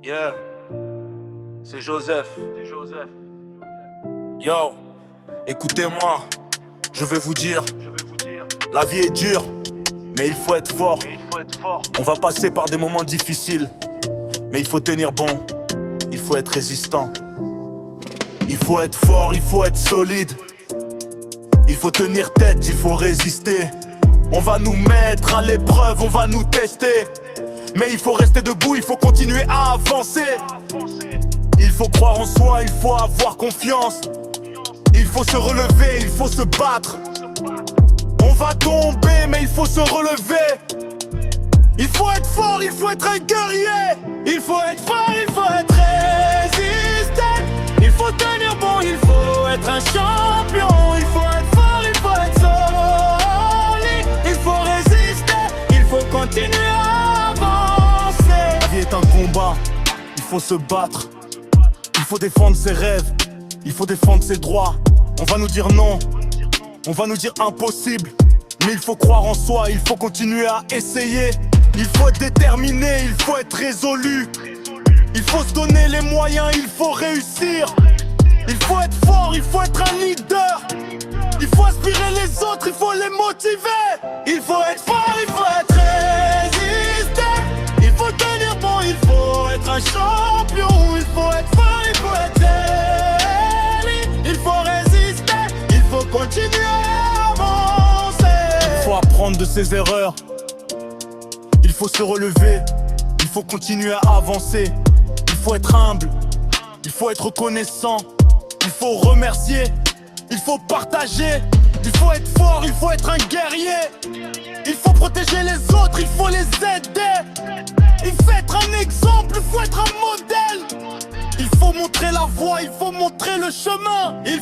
Yeah, c'est Joseph. Yo, écoutez-moi, je vais vous dire, la vie est dure, mais il faut être fort. On va passer par des moments difficiles, mais il faut tenir bon, il faut être résistant. Il faut être fort, il faut être solide. Il faut tenir tête, il faut résister. On va nous mettre à l'épreuve, on va nous tester. Mais il faut rester debout, il faut continuer à avancer. Il faut croire en soi, il faut avoir confiance. Il faut se relever, il faut se battre. On va tomber, mais il faut se relever. Il faut être fort, il faut être un guerrier. Il faut être fort, il faut être résistant. Il faut tenir bon, il faut être un champion. Il faut être fort, il faut être solide. Il faut résister, il faut continuer à avancer. La vie est un combat, il faut se battre. Il faut défendre ses rêves, il faut défendre ses droits. On va nous dire non, on va nous dire impossible. Mais il faut croire en soi, il faut continuer à essayer. Il faut être déterminé, il faut être résolu. Il faut se donner les moyens, il faut réussir. Il faut être fort, il faut être un leader. Il faut inspirer les autres, il faut les motiver. Il faut être fort, il faut être résistant. Il faut tenir bon, il faut être un champion. Il faut être fort, il faut être élite. Il faut résister, il faut continuer à avancer. Il faut apprendre de ses erreurs. Il faut se relever, il faut continuer à avancer. Il faut être humble, il faut être reconnaissant. Il faut remercier, il faut partager. Il faut être fort, il faut être un guerrier. Il faut protéger les autres, il faut les aider. Il faut être un exemple, il faut être un modèle. Il faut montrer la voie, il faut montrer le chemin. Il